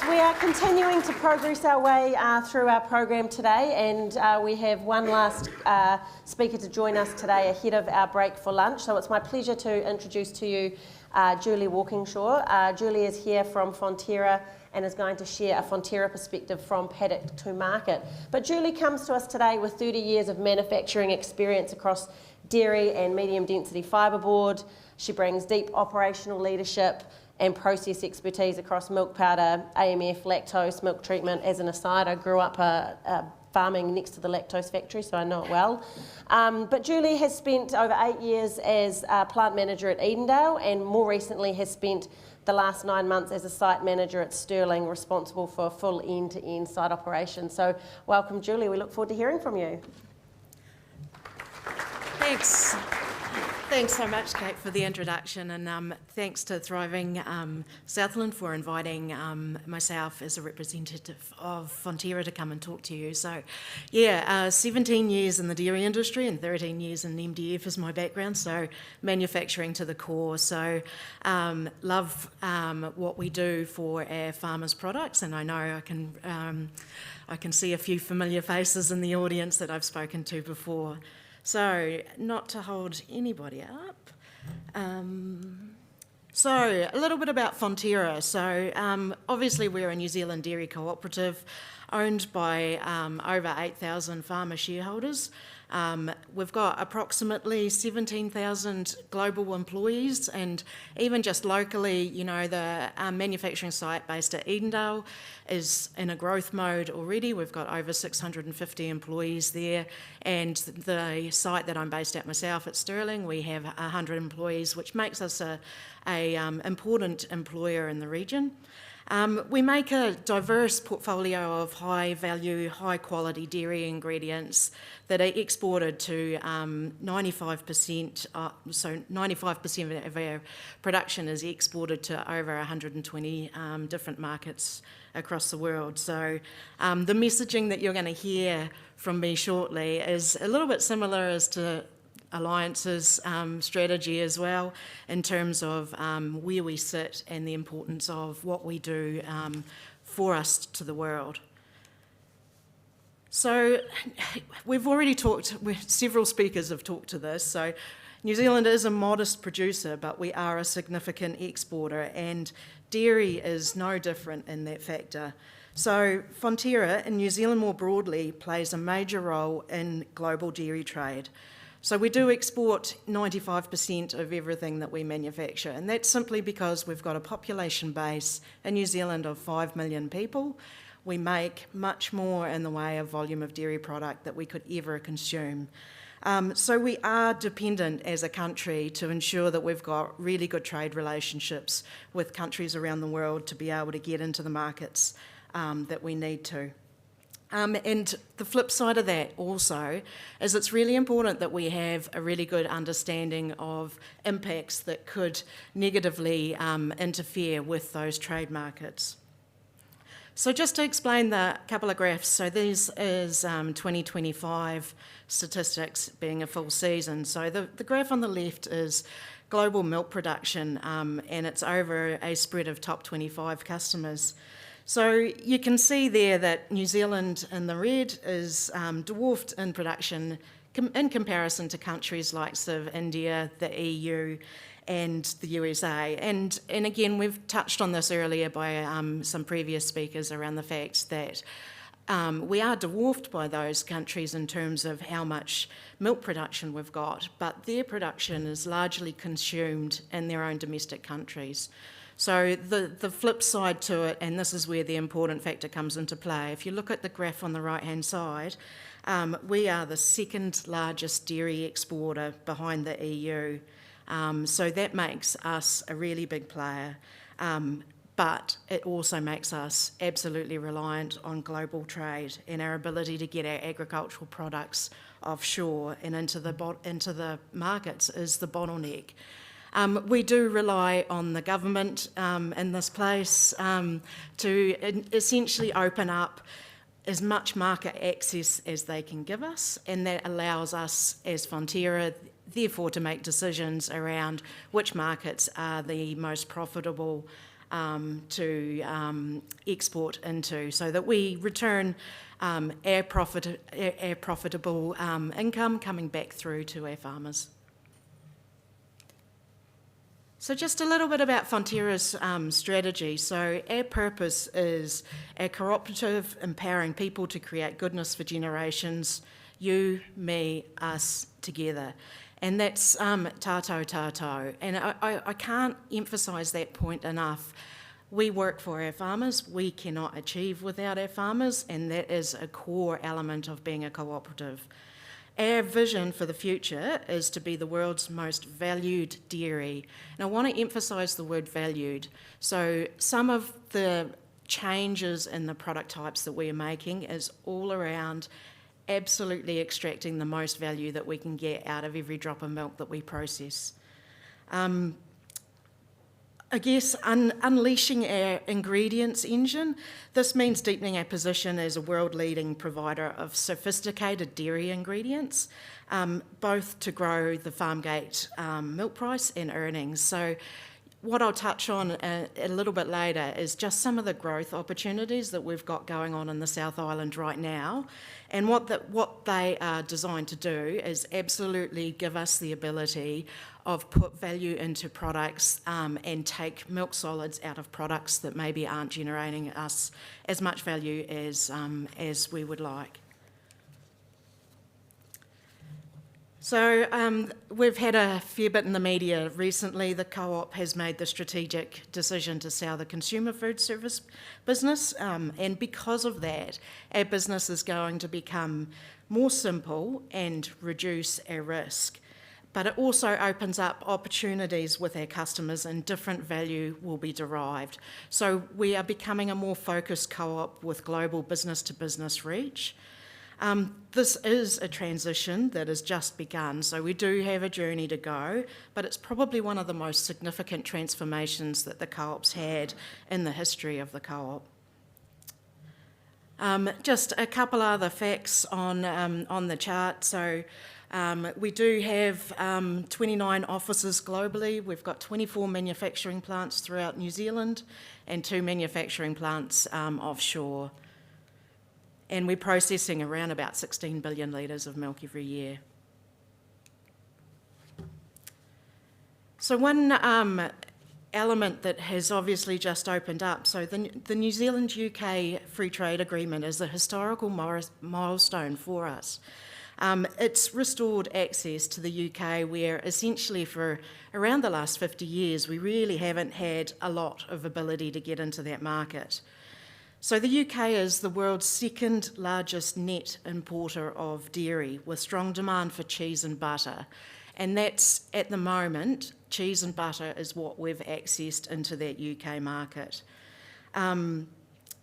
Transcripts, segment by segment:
We are continuing to progress our way through our program today, and we have one last speaker to join us today ahead of our break for lunch. So it's my pleasure to introduce to you Julie Walkinshaw. Julie is here from Fonterra and is going to share a Fonterra perspective from paddock to market. But Julie comes to us today with 30 years of manufacturing experience across dairy and medium density fibreboard. She brings deep operational leadership and process expertise across milk powder, AMF, lactose, milk treatment. As an aside, I grew up farming next to the lactose factory, so I know it well. But Julie has spent over 8 years as a plant manager at Edendale, and more recently has spent the last 9 months as a site manager at Stirling, responsible for full end-to-end site operations. So welcome, Julie. We look forward to hearing from you. Thanks. Thanks so much, Kate, for the introduction, and thanks to Thriving Southland for inviting myself as a representative of Fonterra to come and talk to you. So, yeah, 17 years in the dairy industry and 13 years in MDF is my background, so manufacturing to the core. So, love what we do for our farmers' products, and I know I can see a few familiar faces in the audience that I've spoken to before. So, not to hold anybody up. So, a little bit about Fonterra. So, obviously we're a New Zealand dairy cooperative owned by over 8,000 farmer shareholders. We've got approximately 17,000 global employees, and even just locally, you know, the manufacturing site based at Edendale is in a growth mode already. We've got over 650 employees there, and the site that I'm based at myself at Stirling, we have 100 employees, which makes us a important employer in the region. We make a diverse portfolio of high-value, high-quality dairy ingredients that are exported to 95%. So 95% of our production is exported to over 120 different markets across the world. So the messaging that you're going to hear from me shortly is a little bit similar as to Alliance's strategy as well, in terms of where we sit and the importance of what we do for us to the world. So we've already talked, several speakers have talked to this, so New Zealand is a modest producer, but we are a significant exporter, and dairy is no different in that factor. So Fonterra, and New Zealand more broadly, plays a major role in global dairy trade. So we do export 95% of everything that we manufacture, and that's simply because we've got a population base in New Zealand of 5 million people. We make much more in the way of volume of dairy product that we could ever consume. So we are dependent as a country to ensure that we've got really good trade relationships with countries around the world to be able to get into the markets that we need to. And the flip side of that also is it's really important that we have a really good understanding of impacts that could negatively interfere with those trade markets. So just to explain the couple of graphs, so this is 2025 statistics being a full season. So the graph on the left is global milk production, and it's over a spread of top 25 customers. So you can see there that New Zealand in the red is dwarfed in production in comparison to countries like India, the EU and the USA. And again, we've touched on this earlier by some previous speakers around the fact that we are dwarfed by those countries in terms of how much milk production we've got, but their production is largely consumed in their own domestic countries. So the flip side to it, and this is where the important factor comes into play, if you look at the graph on the right-hand side, we are the second largest dairy exporter behind the EU. So that makes us a really big player, but it also makes us absolutely reliant on global trade and our ability to get our agricultural products offshore and into the markets is the bottleneck. We do rely on the government in this place to essentially open up as much market access as they can give us, and that allows us as Fonterra therefore to make decisions around which markets are the most profitable to export into, so that we return our profitable income coming back through to our farmers. So just a little bit about Fonterra's strategy. So our purpose is a cooperative, empowering people to create goodness for generations, you, me, us, together. And that's tātou tātou. And I can't emphasise that point enough. We work for our farmers, we cannot achieve without our farmers, and that is a core element of being a cooperative. Our vision for the future is to be the world's most valued dairy. And I want to emphasise the word valued. So some of the changes in the product types that we are making is all around absolutely extracting the most value that we can get out of every drop of milk that we process. I guess unleashing our ingredients engine, this means deepening our position as a world-leading provider of sophisticated dairy ingredients, both to grow the farmgate milk price and earnings. So what I'll touch on a little bit later is just some of the growth opportunities that we've got going on in the South Island right now. And what they are designed to do is absolutely give us the ability of put value into products and take milk solids out of products that maybe aren't generating us as much value as we would like. So we've had a fair bit in the media recently. The co-op has made the strategic decision to sell the consumer food service business, and because of that, our business is going to become more simple and reduce our risk. But it also opens up opportunities with our customers, and different value will be derived. So we are becoming a more focused co-op with global business-to-business reach. This is a transition that has just begun, so we do have a journey to go, but it's probably one of the most significant transformations that the co-op's had in the history of the co-op. Just a couple other facts on the chart. So we do have 29 offices globally. We've got 24 manufacturing plants throughout New Zealand and 2 manufacturing plants offshore. And we're processing around about 16 billion litres of milk every year. So one element that has obviously just opened up, so the New Zealand-UK Free Trade Agreement is a historical milestone for us. It's restored access to the UK, where essentially for around the last 50 years we really haven't had a lot of ability to get into that market. So the UK is the world's second largest net importer of dairy, with strong demand for cheese and butter. And that's, at the moment, cheese and butter is what we've accessed into that UK market.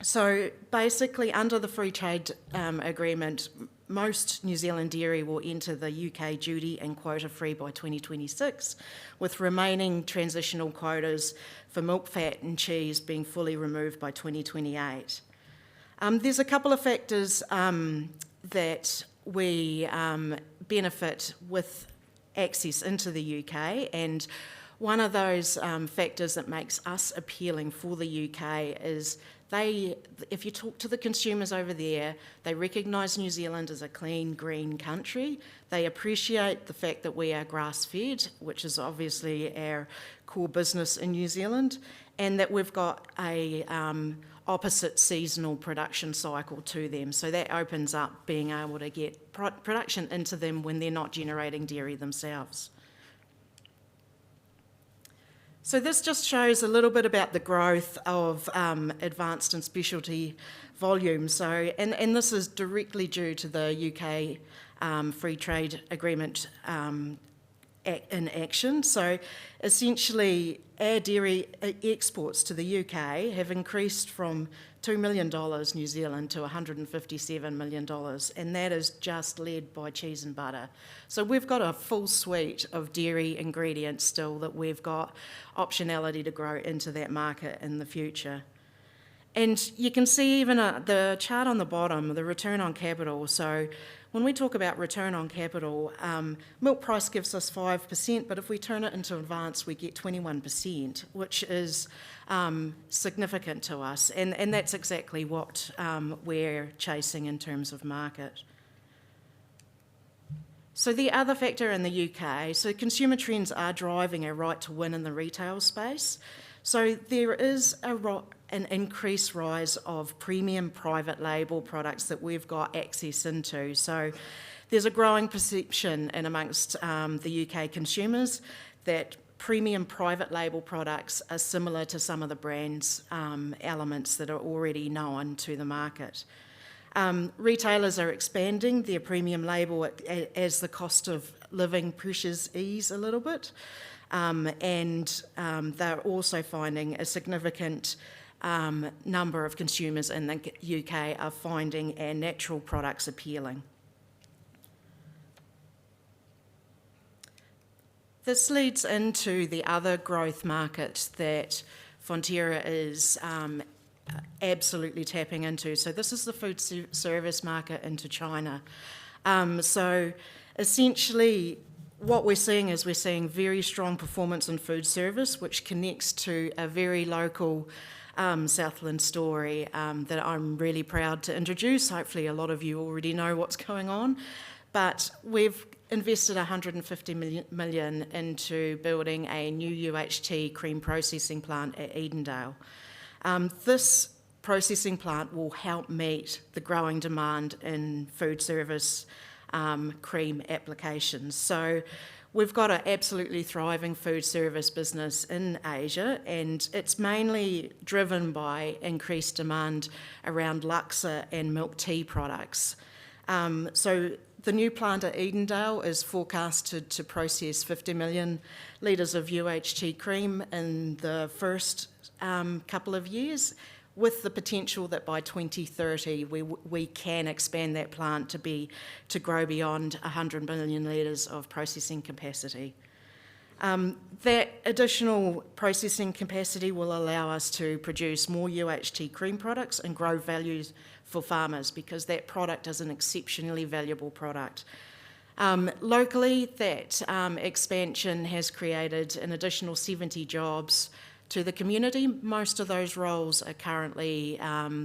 So basically, under the Free Trade Agreement, most New Zealand dairy will enter the UK duty and quota free by 2026, with remaining transitional quotas for milk, fat and cheese being fully removed by 2028. There's a couple of factors that we benefit with access into the UK, and one of those factors that makes us appealing for the UK is if you talk to the consumers over there, they recognise New Zealand as a clean, green country. They appreciate the fact that we are grass-fed, which is obviously our core business in New Zealand, and that we've got a opposite seasonal production cycle to them. So that opens up being able to get production into them when they're not generating dairy themselves. So this just shows a little bit about the growth of advanced and specialty volume. So, and this is directly due to the UK Free Trade Agreement in action. So essentially our dairy exports to the UK have increased from $2 million New Zealand to $157 million, and that is just led by cheese and butter. So we've got a full suite of dairy ingredients still that we've got optionality to grow into that market in the future. And you can see even the chart on the bottom, the return on capital. So when we talk about return on capital, milk price gives us 5%, but if we turn it into advance, we get 21%, which is significant to us, and that's exactly what we're chasing in terms of market. So the other factor in the UK, so consumer trends are driving a right to win in the retail space. So there is an increased rise of premium private label products that we've got access into. So there's a growing perception in amongst the UK consumers that premium private label products are similar to some of the brand's elements that are already known to the market. Retailers are expanding their premium label as the cost of living pressures ease a little bit, and they're also finding a significant number of consumers in the UK are finding our natural products appealing. This leads into the other growth market that Fonterra is absolutely tapping into. So this is the food service market into China. So essentially what we're seeing is we're seeing very strong performance in food service, which connects to a very local Southland story that I'm really proud to introduce. Hopefully a lot of you already know what's going on, but we've invested $150 million into building a new UHT cream processing plant at Edendale. This processing plant will help meet the growing demand in food service cream applications. So we've got an absolutely thriving food service business in Asia, and it's mainly driven by increased demand around laksa and milk tea products. So the new plant at Edendale is forecasted to process 50 million litres of UHT cream in the first couple of years, with the potential that by 2030 we can expand that plant to grow beyond 100 million litres of processing capacity. That additional processing capacity will allow us to produce more UHT cream products and grow values for farmers, because that product is an exceptionally valuable product. Locally, that expansion has created an additional 70 jobs to the community. Most of those roles are currently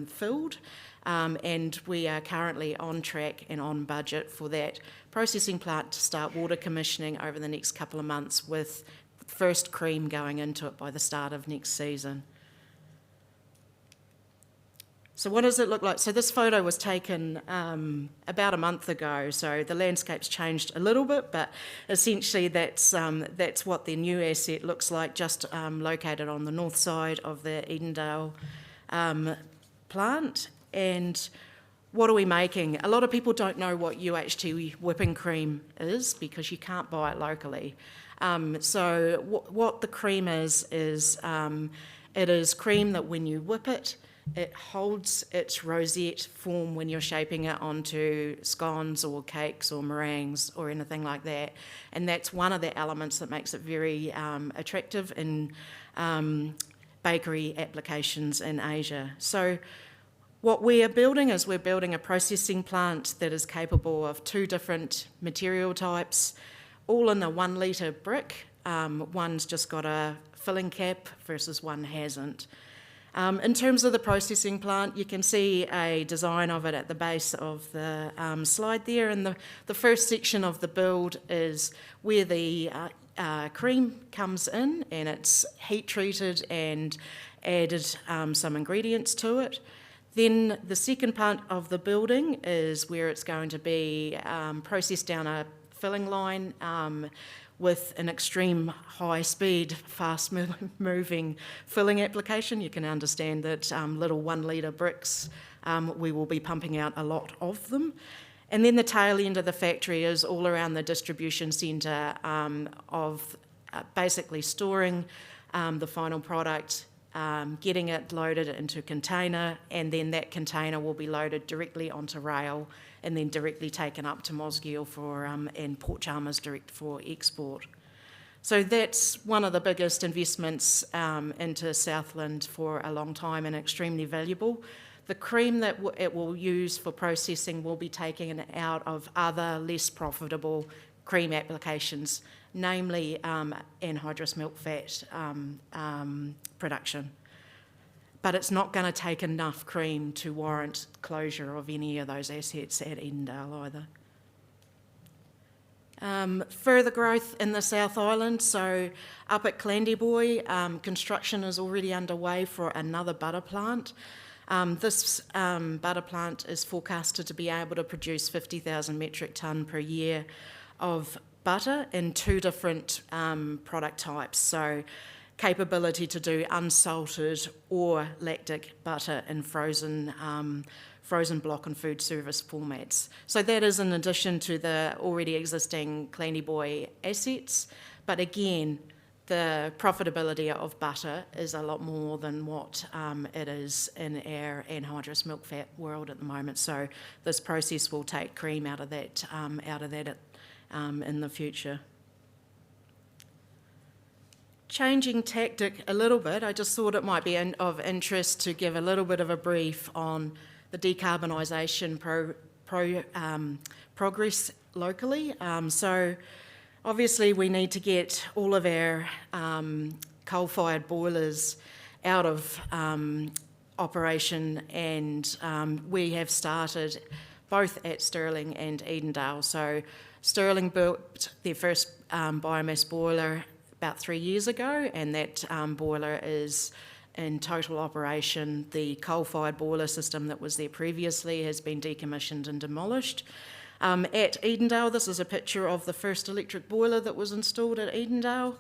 filled, and we are currently on track and on budget for that processing plant to start water commissioning over the next couple of months, with first cream going into it by the start of next season. So what does it look like? So this photo was taken about a month ago, so the landscape's changed a little bit, but essentially that's what the new asset looks like, just located on the north side of the Edendale plant. And what are we making? A lot of people don't know what UHT whipping cream is, because you can't buy it locally. So what the cream is it is cream that when you whip it, it holds its rosette form when you're shaping it onto scones or cakes or meringues or anything like that. And that's one of the elements that makes it very attractive in bakery applications in Asia. So what we are building is we're building a processing plant that is capable of 2 different material types, all in a 1 litre brick. One's just got a filling cap versus one hasn't. In terms of the processing plant, you can see a design of it at the base of the slide there, and the first section of the build is where the cream comes in, and it's heat treated and added some ingredients to it. Then the second part of the building is where it's going to be processed down a filling line with an extreme high speed, fast moving filling application. You can understand that little 1 litre bricks, we will be pumping out a lot of them. And then the tail end of the factory is all around the distribution centre of basically storing the final product, getting it loaded into a container, and then that container will be loaded directly onto rail and then directly taken up to Mosgiel and Port Chalmers direct for export. So that's one of the biggest investments into Southland for a long time, and extremely valuable. the cream that it will use for processing will be taken out of other less profitable cream applications, namely anhydrous milk fat production. But it's not going to take enough cream to warrant closure of any of those assets at Edendale either. Further growth in the South Island, so up at Clandeboye, construction is already underway for another butter plant. This butter plant is forecasted to be able to produce 50,000 metric tonne per year of butter in 2 different product types, so capability to do unsalted or lactic butter in frozen block and food service formats. So that is in addition to the already existing Clandeboye assets, but again, the profitability of butter is a lot more than what it is in our anhydrous milk fat world at the moment. So this process will take cream out of that in the future. Changing tactic a little bit, I just thought it might be of interest to give a little bit of a brief on the decarbonisation progress locally. So obviously we need to get all of our coal-fired boilers out of operation, and we have started both at Stirling and Edendale. So Stirling built their first biomass boiler about 3 years ago, and that boiler is in total operation. The coal-fired boiler system that was there previously has been decommissioned and demolished. At Edendale, this is a picture of the first electric boiler that was installed at Edendale.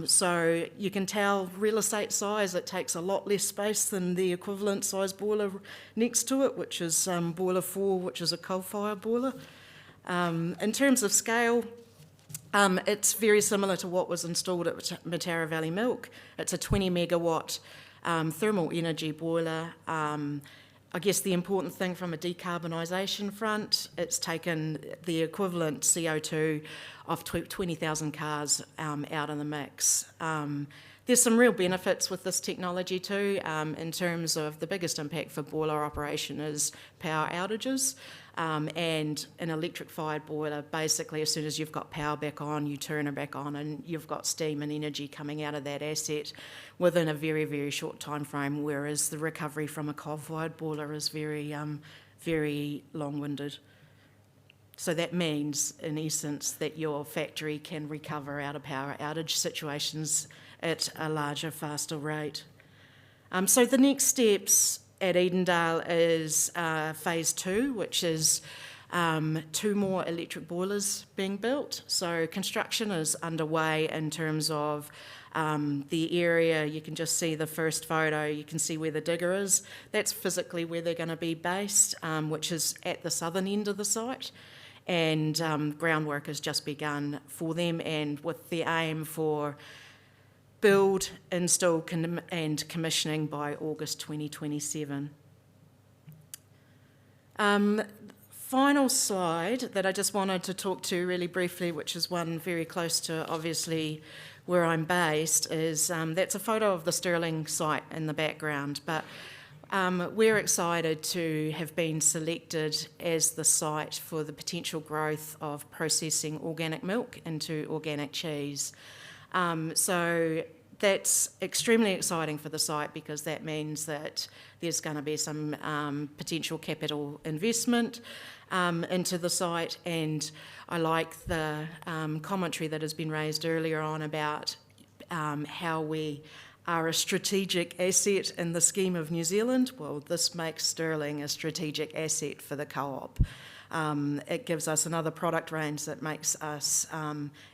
So you can tell real estate size, it takes a lot less space than the equivalent size boiler next to it, which is boiler 4, which is a coal-fired boiler. In terms of scale, it's very similar to what was installed at Matara Valley Milk. It's a 20 megawatt thermal energy boiler. I guess the important thing from a decarbonisation front, it's taken the equivalent CO2 of 20,000 cars out of the mix. There's some real benefits with this technology too, in terms of the biggest impact for boiler operation is power outages. And an electric-fired boiler, basically as soon as you've got power back on, you turn it back on and you've got steam and energy coming out of that asset within a very, very short time frame, whereas the recovery from a coal-fired boiler is very, very long-winded. So that means, in essence, that your factory can recover out of power outage situations at a larger, faster rate. So the next steps at Edendale is phase 2, which is 2 more electric boilers being built. So construction is underway in terms of the area. You can just see the first photo, you can see where the digger is. That's physically where they're going to be based, which is at the southern end of the site. And groundwork has just begun for them, and with the aim for build, install and commissioning by August 2027. Final slide that I just wanted to talk to really briefly, which is one very close to obviously where I'm based, is that's a photo of the Stirling site in the background, but we're excited to have been selected as the site for the potential growth of processing organic milk into organic cheese. So that's extremely exciting for the site because that means that there's going to be some potential capital investment into the site, and I like the commentary that has been raised earlier on about how we are a strategic asset in the scheme of New Zealand. Well, this makes Stirling a strategic asset for the co-op. It gives us another product range that makes us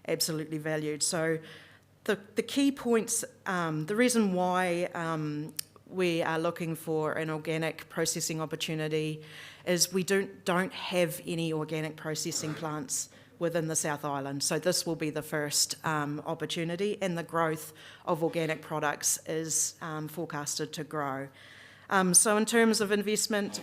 absolutely valued. So the key points, the reason why we are looking for an organic processing opportunity is we don't have any organic processing plants within the South Island. So this will be the first opportunity, and the growth of organic products is forecasted to grow. So in terms of investment,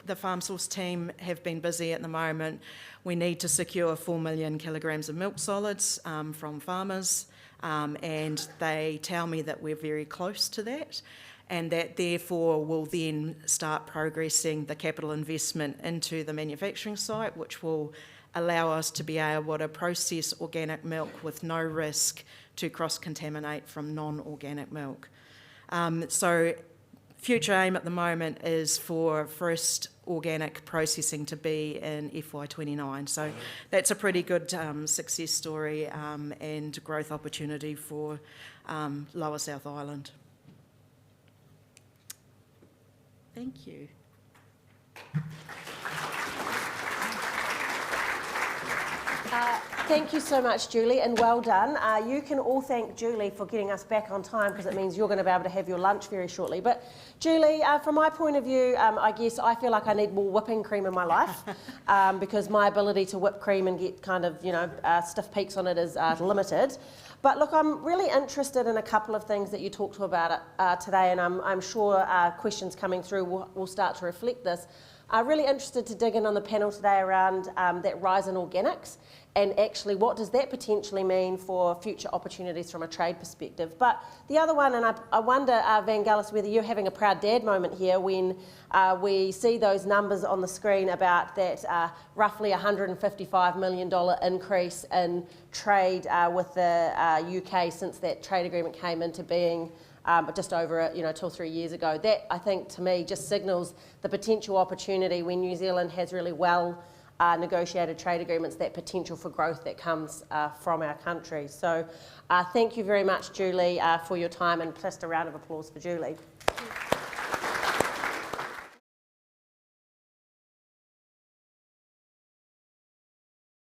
the Farm Source team have been busy at the moment. We need to secure 4 million kilograms of milk solids from farmers, and they tell me that we're very close to that. and that therefore will then start progressing the capital investment into the manufacturing site, which will allow us to be able to process organic milk with no risk to cross-contaminate from non-organic milk. So future aim at the moment is for first organic processing to be in FY29. So that's a pretty good success story and growth opportunity for Lower South Island. Thank you. Thank you so much, Julie, and well done. You can all thank Julie for getting us back on time, because it means you're going to be able to have your lunch very shortly. But Julie, from my point of view, I guess I feel like I need more whipping cream in my life, because my ability to whip cream and get kind of, stiff peaks on it is limited. But look, I'm really interested in a couple of things that you talked about today, and I'm sure questions coming through will start to reflect this. Really interested to dig in on the panel today around that rise in organics, and actually what does that potentially mean for future opportunities from a trade perspective. But the other one, and I wonder, Vangelis, whether you're having a proud dad moment here when we see those numbers on the screen about that roughly $155 million increase in trade with the UK since that trade agreement came into being just over 2 or 3 years ago. That, I think, to me, just signals the potential opportunity when New Zealand has really well negotiated trade agreements, that potential for growth that comes from our country. So thank you very much, Julie, for your time, and just a round of applause for Julie.